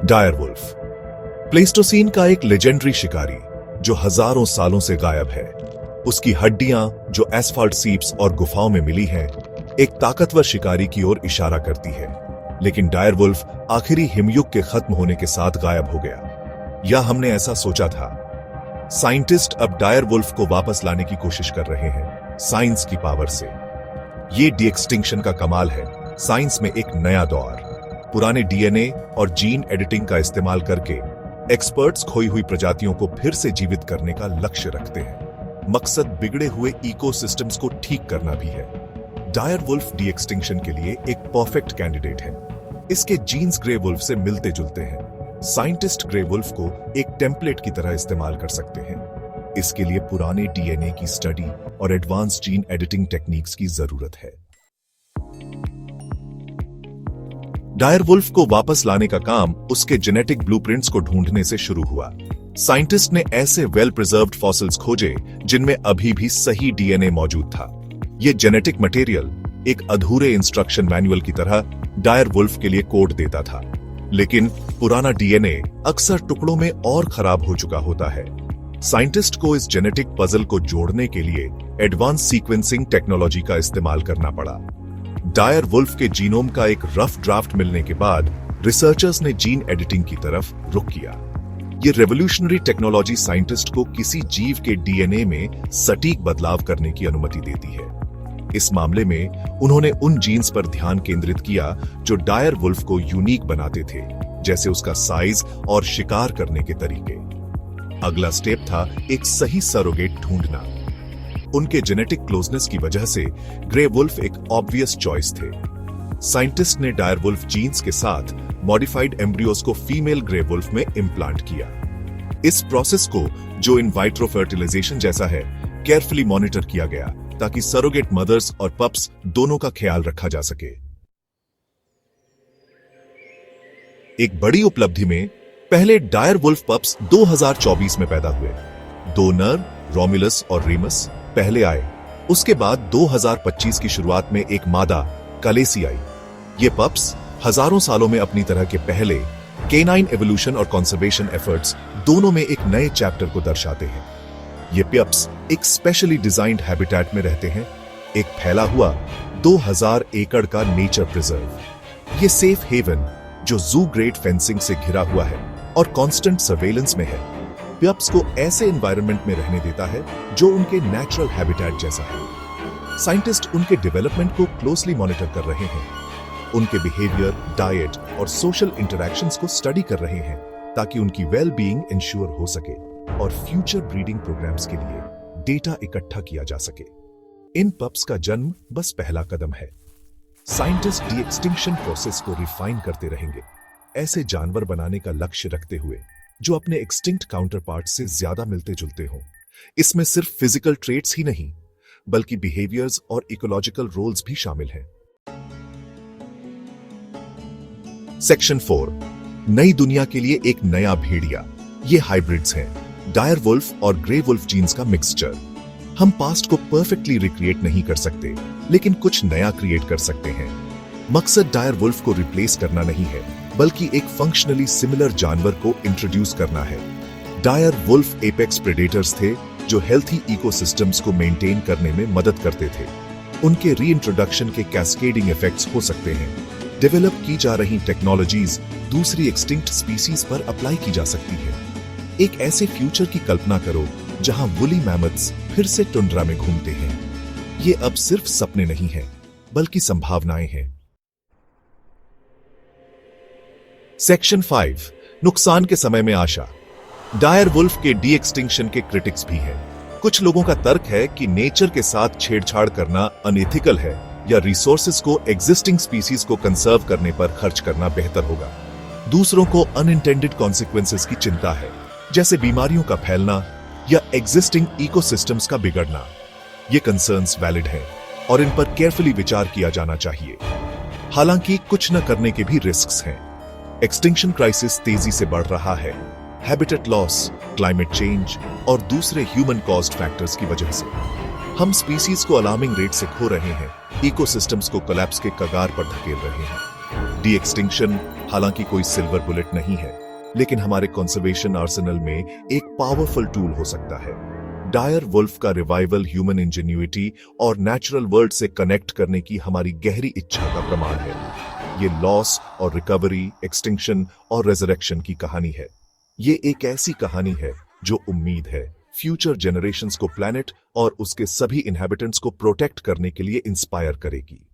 डायरवुल्फ Pleistocene का एक legendary शिकारी जो हजारों सालों से गायब है। उसकी हड्डियां जो एस्फाल्ट सीप्स और गुफाओं में मिली हैं, एक ताकतवर शिकारी की ओर इशारा करती है। लेकिन डायरवुल्फ आखिरी हिमयुग के खत्म होने के साथ गायब हो गया, या हमने ऐसा सोचा था। साइंटिस्ट अब डायरवुल्फ को वापस लाने की कोशिश कर रहे हैं, साइंस की पावर से। ये डी एक्सटिंक्शन का कमाल है। साइंस में एक नया दौर। पुराने डीएनए और जीन एडिटिंग का इस्तेमाल करके एक्सपर्ट्स खोई हुई प्रजातियों को फिर से जीवित करने का लक्ष्य रखते हैं। मकसद बिगड़े हुए इकोसिस्टम्स को ठीक करना भी है। डायरवुल्फ डी एक्सटिंक्शन के लिए एक परफेक्ट कैंडिडेट है। इसके जीन्स ग्रे वुल्फ से मिलते जुलते हैं। साइंटिस्ट ग्रे वुल्फ को एक टेम्पलेट की तरह इस्तेमाल कर सकते हैं। इसके लिए पुराने डीएनए की स्टडी और एडवांस जीन एडिटिंग टेक्निक्स की जरूरत है। डायरवुल्फ को वापस लाने का काम उसके जेनेटिक ब्लूप्रिंट्स को ढूंढने से शुरू हुआ। साइंटिस्ट ने ऐसे वेल प्रिजर्व्ड फॉसिल्स खोजे जिनमें अभी भी सही डीएनए मौजूद था। यह जेनेटिक मटेरियल एक अधूरे इंस्ट्रक्शन मैनुअल की तरह डायरवुल्फ के लिए कोड देता था। लेकिन पुराना डीएनए अक्सर टुकड़ों में और खराब हो चुका होता है। साइंटिस्ट को इस जेनेटिक पजल को जोड़ने के लिए एडवांस सीक्वेंसिंग टेक्नोलॉजी का इस्तेमाल करना पड़ा। डायरवुल्फ के जीनोम का एक रफ ड्राफ्ट मिलने के बाद रिसर्चर्स ने जीन एडिटिंग की तरफ रुख किया। ये रेवोल्यूशनरी टेक्नोलॉजी साइंटिस्ट को किसी जीव के डीएनए में सटीक बदलाव करने की अनुमति देती है। इस मामले में उन्होंने उन जीन्स पर ध्यान केंद्रित किया जो डायरवुल्फ को यूनिक बनाते थे, जैसे उसका साइज और शिकार करने के तरीके। अगला स्टेप था एक सही सरोगेट ढूंढना। उनके जेनेटिक क्लोजनेस की वजह से ग्रे वुल्फ एक ऑब्वियस चॉइस थे। साइंटिस्ट ने डायरवुल्फ जीन्स के साथ मॉडिफाइड एम्ब्रियोज को फीमेल ग्रे वुल्फ में इम्प्लांट किया। इस प्रोसेस को, जो इन वाइट्रो फर्टिलाइजेशन जैसा है, केयरफुली मॉनिटर किया गया ताकि सरोगेट मदर्स और पप्स दोनों का ख्याल रखा जा सके। एक बड़ी उपलब्धि में पहले डायरवुल्फ पप्स 2024 में पैदा हुए। 2 नर, रोमुलस और रीमस, पहले आए। उसके बाद 2025 की शुरुआत में एक मादा, कलेसी आई। ये पप्स हजारों सालों में अपनी तरह के पहले केनाइन एवोल्यूशन और कंजर्वेशन एफर्ट्स दोनों में एक नए चैप्टर को दर्शाते हैं। ये पप्स एक स्पेशली डिजाइंड हैबिटेट में रहते हैं, एक फैला हुआ 2000 एकड़ का नेचर प्रिजर्व। ये सेफ हेवन जो जू ग्रेड फेंसिंग से घिरा हुआ है और कांस्टेंट सर्वेलेंस में है, पप्स को ऐसे एनवायरनमेंट में रहने देता है जो उनके नेचुरल हैबिटेट जैसा है। साइंटिस्ट उनके डेवलपमेंट को क्लोजली मॉनिटर कर रहे हैं। उनके बिहेवियर, डाइट और सोशल इंटरैक्शंस को स्टडी कर रहे हैं ताकि उनकी वेल बीइंग इंश्योर हो सके और फ्यूचर ब्रीडिंग प्रोग्राम्स के लिए डेटा इकट्ठा किया जा सके। इन पप्स का जन्म बस पहला कदम है। साइंटिस्ट डी एक्सटिंक्शन प्रोसेस को रिफाइन करते रहेंगे, ऐसे जानवर बनाने का लक्ष्य रखते हुए जो अपने एक्सटिंक्ट काउंटरपार्ट से ज्यादा मिलते जुलते हों। इसमें सिर्फ फिजिकल ट्रेट्स ही नहीं, बल्कि बिहेवियर्स और इकोलॉजिकल रोल्स भी शामिल हैं। सेक्शन 4, नई दुनिया के लिए एक नया भेड़िया। ये हाइब्रिड्स हैं, डायरवुल्फ और ग्रे वुल्फ जीन्स का मिक्सचर। हम पास्ट को परफेक्टली रिक्रिएट नहीं कर सकते, लेकिन कुछ नया क्रिएट कर सकते हैं। मकसद डायरवुल्फ को रिप्लेस करना नहीं है, बल्कि एक फंक्शनली सिमिलर जानवर को इंट्रोड्यूस करना है। डायरवुल्फ एपेक्स प्रेडेटर्स थे जो हेल्थी इकोसिस्टम्स को मेंटेन करने में मदद करते थे। उनके रीइंट्रोडक्शन के कैस्केडिंग इफेक्ट्स हो सकते हैं। डेवलप की जा रही टेक्नोलॉजीज दूसरी एक्सटिंक्ट स्पीसीज पर अप्लाई की जा सकती है। एक ऐसे फ्यूचर की कल्पना करो जहां वुली मैमथ्स फिर से टुंड्रा में घूमते हैं। ये अब सिर्फ सपने नहीं हैं, बल्कि संभावनाएं हैं। सेक्शन 5, नुकसान के समय में आशा। डायरवुल्फ के डी एक्सटिंक्शन के क्रिटिक्स भी हैं। कुछ लोगों का तर्क है कि नेचर के साथ छेड़छाड़ करना अनएथिकल है, या रिसोर्सेज को एग्जिस्टिंग स्पीसीज को कंजर्व करने पर खर्च करना बेहतर होगा। दूसरों को अनइंटेंडेड कॉन्सिक्वेंसेस की चिंता है, जैसे बीमारियों का फैलना या एग्जिस्टिंग इकोसिस्टम्स का बिगड़ना। ये कंसर्न्स वैलिड हैं और इन पर केयरफुली विचार किया जाना चाहिए। हालांकि कुछ न करने के भी रिस्क्स हैं। एक्सटिंक्शन क्राइसिस तेजी से बढ़ रहा है, हैबिटेट लॉस, क्लाइमेट चेंज और दूसरे ह्यूमन कॉज्ड फैक्टर्स की वजह से। हम स्पीसीज को अलार्मिंग रेट से खो रहे हैं, इकोसिस्टम्स को कोलैप्स के कगार पर धकेल रहे हैं। डी एक्सटिंक्शन हालांकि कोई सिल्वर बुलेट नहीं है, लेकिन हमारे कंजर्वेशन आर्सेनल में एक पावरफुल टूल हो सकता है। डायर वुल्फ का रिवाइवल ह्यूमन इंजेन्युइटी और नेचुरल वर्ल्ड से कनेक्ट करने की हमारी गहरी इच्छा का प्रमाण है। ये लॉस और रिकवरी, एक्सटिंक्शन और रेजरेक्शन की कहानी है। ये एक ऐसी कहानी है जो उम्मीद है, फ्यूचर जनरेशंस को प्लैनेट और उसके सभी इनहैबिटेंट्स को प्रोटेक्ट करने के लिए इंस्पायर करेगी।